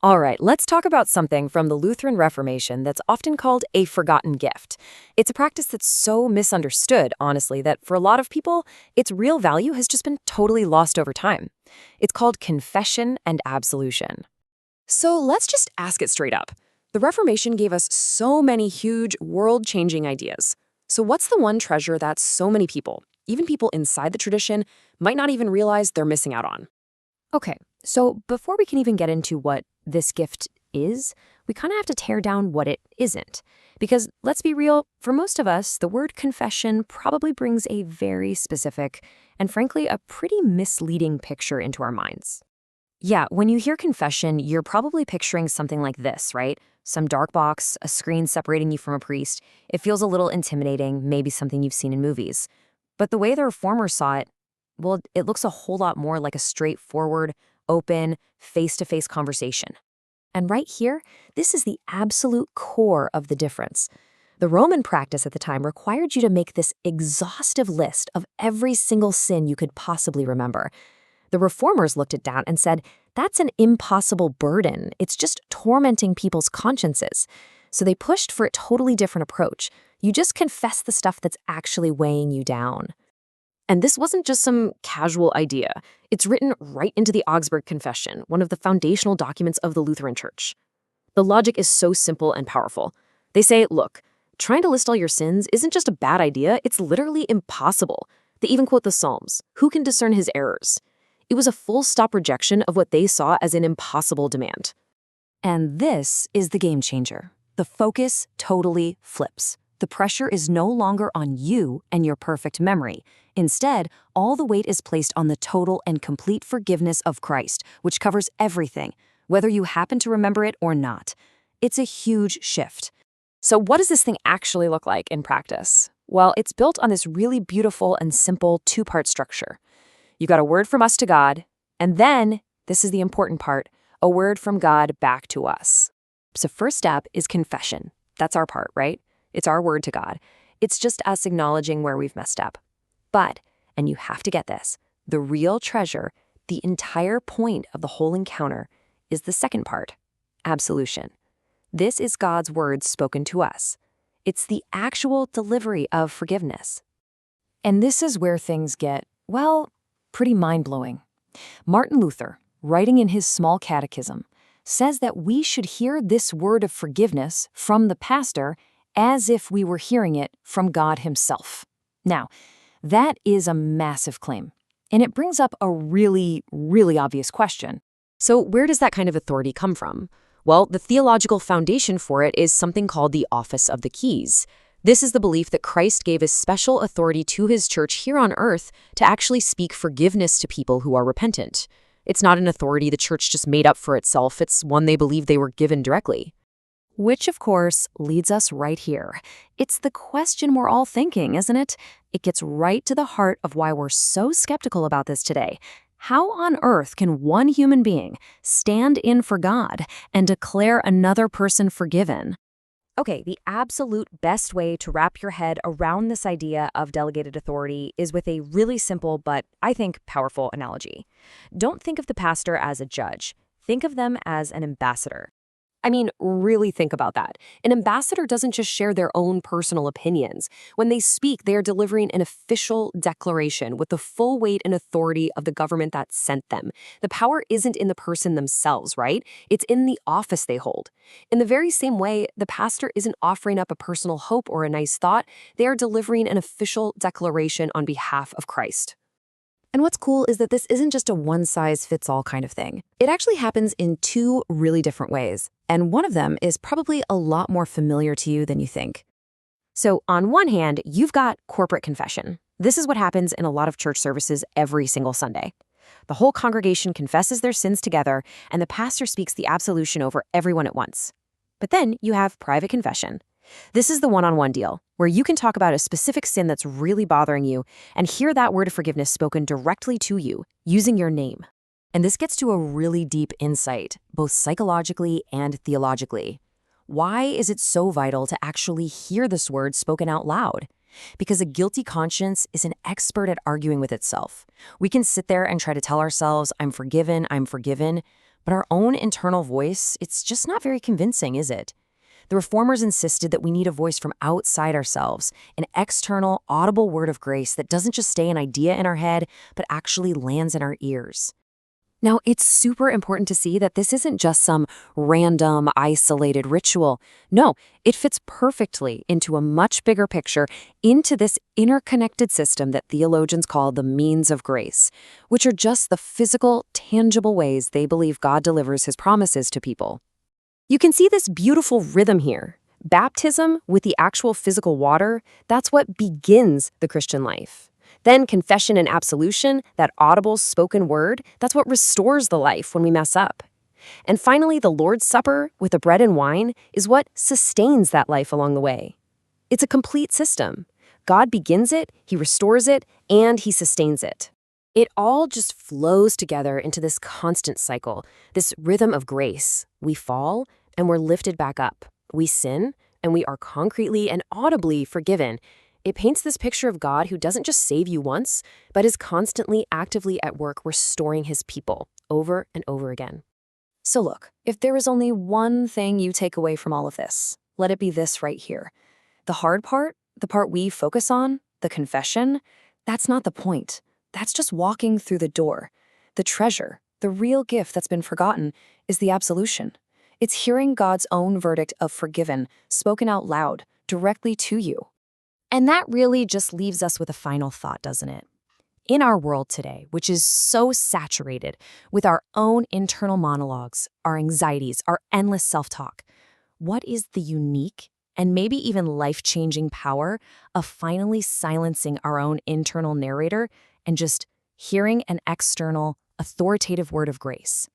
All right, let's talk about something from the Lutheran Reformation that's often called a forgotten gift. It's a practice that's so misunderstood, honestly, that for a lot of people, its real value has just been totally lost over time. It's called confession and absolution. So let's just ask it straight up. The Reformation gave us so many huge, world-changing ideas. So what's the one treasure that so many people, even people inside the tradition, might not even realize they're missing out on? Okay, so before we can even get into what this gift is, we kind of have to tear down what it isn't. Because let's be real, for most of us, the word confession probably brings a very specific and frankly, a pretty misleading picture into our minds. Yeah, when you hear confession, you're probably picturing something like this, right? Some dark box, a screen separating you from a priest. It feels a little intimidating, maybe something you've seen in movies. But the way the reformers saw it, well, it looks a whole lot more like a straightforward, open, face-to-face conversation. And right here, this is the absolute core of the difference. The Roman practice at the time required you to make this exhaustive list of every single sin you could possibly remember. The reformers looked at that and said, that's an impossible burden. It's just tormenting people's consciences. So they pushed for a totally different approach. You just confess the stuff that's actually weighing you down. And this wasn't just some casual idea. It's written right into the Augsburg Confession, one of the foundational documents of the Lutheran Church. The logic is so simple and powerful. They say, look, trying to list all your sins isn't just a bad idea, it's literally impossible. They even quote the Psalms, who can discern his errors? It was a full-stop rejection of what they saw as an impossible demand. And this is the game changer. The focus totally flips. The pressure is no longer on you and your perfect memory. Instead, all the weight is placed on the total and complete forgiveness of Christ, which covers everything, whether you happen to remember it or not. It's a huge shift. So what does this thing actually look like in practice? Well, it's built on this really beautiful and simple two-part structure. You got a word from us to God, and then, this is the important part, a word from God back to us. So first step is confession. That's our part, right? It's our word to God. It's just us acknowledging where we've messed up. But, and you have to get this, the real treasure, the entire point of the whole encounter, is the second part, absolution. This is God's words spoken to us. It's the actual delivery of forgiveness. And this is where things get, well, pretty mind-blowing. Martin Luther, writing in his Small Catechism, says that we should hear this word of forgiveness from the pastor as if we were hearing it from God himself. Now, that is a massive claim, and it brings up a really, really obvious question. So where does that kind of authority come from? Well, the theological foundation for it is something called the Office of the Keys. This is the belief that Christ gave a special authority to his church here on earth to actually speak forgiveness to people who are repentant. It's not an authority the church just made up for itself, it's one they believe they were given directly. Which, of course, leads us right here. It's the question we're all thinking, isn't it? It gets right to the heart of why we're so skeptical about this today. How on earth can one human being stand in for God and declare another person forgiven? Okay, the absolute best way to wrap your head around this idea of delegated authority is with a really simple but, I think, powerful analogy. Don't think of the pastor as a judge. Think of them as an ambassador. I mean, really think about that. An ambassador doesn't just share their own personal opinions. When they speak, they are delivering an official declaration with the full weight and authority of the government that sent them. The power isn't in the person themselves, right? It's in the office they hold. In the very same way, the pastor isn't offering up a personal hope or a nice thought. They are delivering an official declaration on behalf of Christ. And what's cool is that this isn't just a one-size-fits-all kind of thing. It actually happens in two really different ways, and one of them is probably a lot more familiar to you than you think. So on one hand, you've got corporate confession. This is what happens in a lot of church services every single Sunday. The whole congregation confesses their sins together, and the pastor speaks the absolution over everyone at once. But then you have private confession. This is the one-on-one deal, where you can talk about a specific sin that's really bothering you and hear that word of forgiveness spoken directly to you, using your name. And this gets to a really deep insight, both psychologically and theologically. Why is it so vital to actually hear this word spoken out loud? Because a guilty conscience is an expert at arguing with itself. We can sit there and try to tell ourselves, I'm forgiven, But our own internal voice, it's just not very convincing, is it? The Reformers insisted that we need a voice from outside ourselves, an external, audible word of grace that doesn't just stay an idea in our head, but actually lands in our ears. Now, it's super important to see that this isn't just some random, isolated ritual. No, it fits perfectly into a much bigger picture, into this interconnected system that theologians call the means of grace, which are just the physical, tangible ways they believe God delivers his promises to people. You can see this beautiful rhythm here. Baptism with the actual physical water, that's what begins the Christian life. Then confession and absolution, that audible spoken word, that's what restores the life when we mess up. And finally, the Lord's Supper with the bread and wine is what sustains that life along the way. It's a complete system. God begins it, he restores it, and he sustains it. It all just flows together into this constant cycle, this rhythm of grace. We fall, and we're lifted back up. We sin, and we are concretely and audibly forgiven. It paints this picture of God who doesn't just save you once, but is constantly, actively at work restoring his people over and over again. So look, if there is only one thing you take away from all of this, let it be this right here. The hard part, the part we focus on, the confession, that's not the point. That's just walking through the door. The treasure, the real gift that's been forgotten, is the absolution. It's hearing God's own verdict of forgiven, spoken out loud, directly to you. And that really just leaves us with a final thought, doesn't it? In our world today, which is so saturated with our own internal monologues, our anxieties, our endless self-talk, what is the unique and maybe even life-changing power of finally silencing our own internal narrator and just hearing an external, authoritative word of grace?